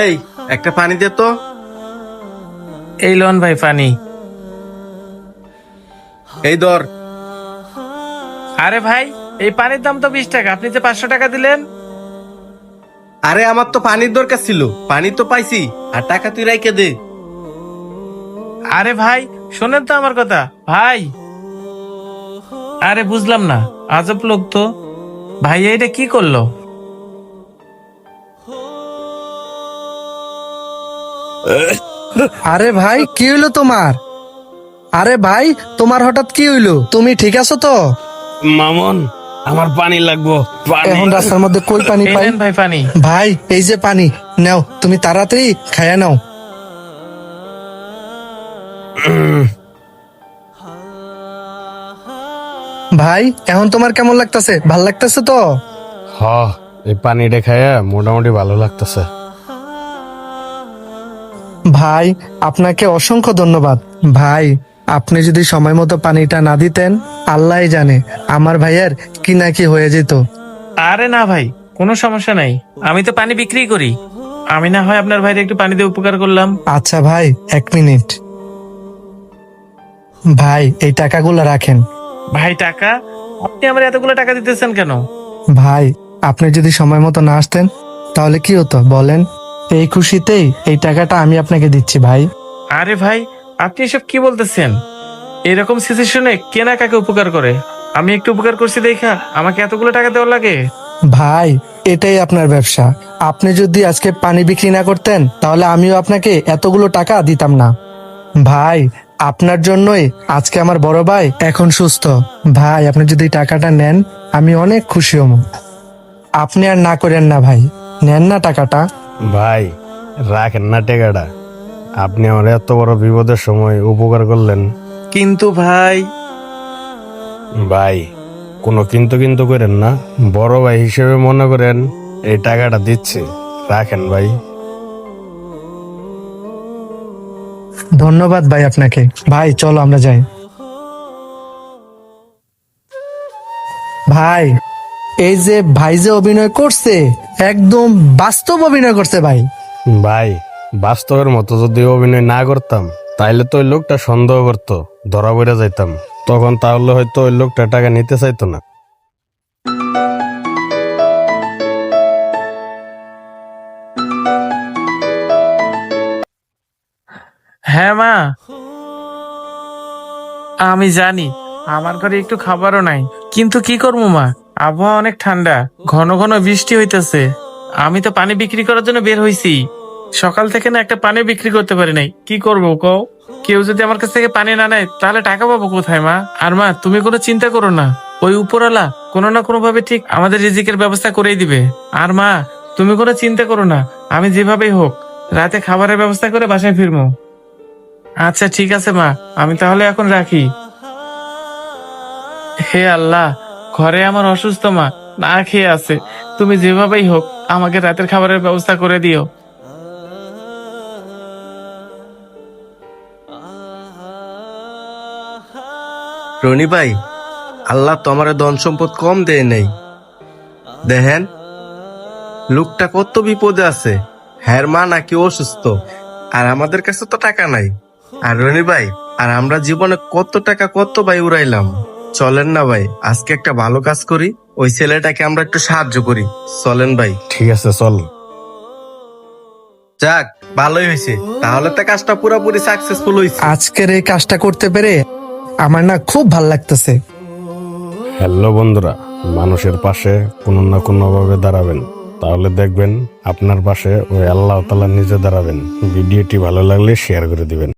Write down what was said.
এই একটা পানি দে তো। এই লন ভাই পানি। এই ধর। আরে ভাই, এই পানির দাম তো 20 টাকা, আপনি যে 500 টাকা দিলেন। আরে আমার তো পানির দরকার ছিল, পানি তো পাইছি, আর টাকা তুই রাইকে দে। আরে ভাই শোনেন তো আমার কথা ভাই। আরে বুঝলাম না, আজব লোক তো। ভাই এইটা কি করলো? আরে ভাই কি হইলো তোমার? আরে ভাই তোমার হঠাৎ কি হইলো? তুমি ঠিক আছো তো? মামুন, আমার পানি লাগবো। এখন রাস্তার মধ্যে কই পানি এই পাই? নেন ভাই পানি। ভাই এই যে পানি নাও, তুমি তাড়াতাড়ি খায়া নাও। ভাই এখন তোমার কেমন লাগতেছে? ভাল লাগতেছে তো? হ, এই পানিটা খাইয়া মোটামুটি ভালো লাগতেছে। ভাই আপনাকে অসংখ্য ধন্যবাদ। ভাই আপনি যদি সময় মতো পানিটা না দিতেন, আল্লাহই জানে আমার ভাইয়ের কি না কি হয়ে যেত। আরে না ভাই, কোনো সমস্যা নাই, আমি তো পানি বিক্রি করি। আমি না হয় আপনার ভাইরে একটু পানি দিয়ে উপকার করলাম। আচ্ছা ভাই 1 মিনিট। ভাই এই টাকাগুলো রাখেন। ভাই টাকা? আপনি আমার এতগুলো টাকা দিতেছেন কেন? ভাই আপনি যদি সময় মতো না আসতেন তাহলে কি হতো বলেন? এই খুশিতেই এই টাকাটা আমি আপনাকে দিচ্ছি ভাই। আরে ভাই, আপনি এসব কি বলতেছেন? এরকম সিচুয়েশনে কে না কাকে উপকার করে? আমি একটু উপকার করছি দেখা আমাকে এতগুলো টাকা দেওয়া লাগে? ভাই এটাই আপনার ব্যবসা। আপনি যদি আজকে পানি বিক্রি না করতেন তাহলে আমিও আপনাকে এতগুলো টাকা দিতাম না। ভাই আপনার জন্যই আজকে আমার বড় ভাই এখন সুস্থ। ভাই আপনি যদি টাকাটা নেন আমি অনেক খুশি হব। আপনি আর না করেন না ভাই, নেন না টাকাটা। ভাই রাখেন না টাকাটা, আপনি আমার এত বড় বিপদের সময় উপকার করলেন। কিন্তু ভাই। ভাই কোনো কিন্তু কিন্তু করেন না, বড় ভাই হিসেবে মনে করেন এই টাকাটা দিচ্ছি, রাখেন ভাই। ধন্যবাদ ভাই আপনাকে। ভাই চলো আমরা যাই। ভাই এই যে ভাই যে অভিনয় করছে, একদম বাস্তব অভিনয় করছে ভাই। ভাই বাস্তবের মতো যদি অভিনয় না করতাম তাইলে তো ওই লোকটা সন্দেহ করতো, ধরা পড়ে যাইতাম, তখন তাহলে হয়তো ওই লোকটা টাকা নিতে চাইতো না। হ্যাঁ মা, আমি জানি আমার ঘরে একটু খাবারও নাই, কিন্তু কি করবো মা, আবহাওয়া অনেক ঠান্ডা, ঘন ঘন বৃষ্টি হইতেছে। আমি তো পানি বিক্রি করার জন্য বের হইছি, সকাল থেকে না একটা পানি বিক্রি করতে পারি নাই। কি করবো কও? কেউ যদি আমার কাছ থেকে পানি না নেয় তাহলে টাকা পাবো কোথায় মা? আর মা তুমি কোনো চিন্তা করো না, ওই উপরওয়ালা কোনো না কোনো ভাবে ঠিক আমাদের রিজিকের ব্যবস্থা করেই দিবে। আর মা তুমি কোনো চিন্তা করো না, আমি যেভাবেই হোক রাতে খাবারের ব্যবস্থা করে বাসায় ফিরবো। আচ্ছা ঠিক আছে মা, আমি তাহলে এখন রাখি। হে আল্লাহ, ঘরে আমার অসুস্থ মা না খেয়ে আছে, তুমি যেভাবেই হোক আমাকে রাতের খাবারের ব্যবস্থা করে দিও। রনি ভাই, আল্লাহ তো আমার ধন সম্পদ কম দেয় নাই। দেখেন লোকটা কত বিপদে আছে, হ্যার মা নাকি অসুস্থ, আর আমাদের কাছে তো টাকা নাই। আর রনি ভাই, আর আমরা জীবনে কত টাকা কত ভাই উড়াইলাম। চলেন না ভাই, আজকে একটা ভালো কাজ করি, ওই ছেলেটাকে আমরা একটু সাহায্য করি। চলেন ভাই। ঠিক আছে চল। যাক, ভালোই হয়েছে, তাহলে তো কাজটা পুরোপুরি সাকসেসফুল হয়েছে। আজকের এই কাজটা করতে পেরে আমার না খুব ভাল লাগতেছে। হ্যালো বন্ধুরা, মানুষের পাশে কোনো না কোনো ভাবে দাঁড়াবেন, তাহলে দেখবেন আপনার পাশে ওই আল্লাহ তাআলা নিজে দাঁড়াবেন। ভিডিওটি ভালো লাগলে শেয়ার করে দিবেন।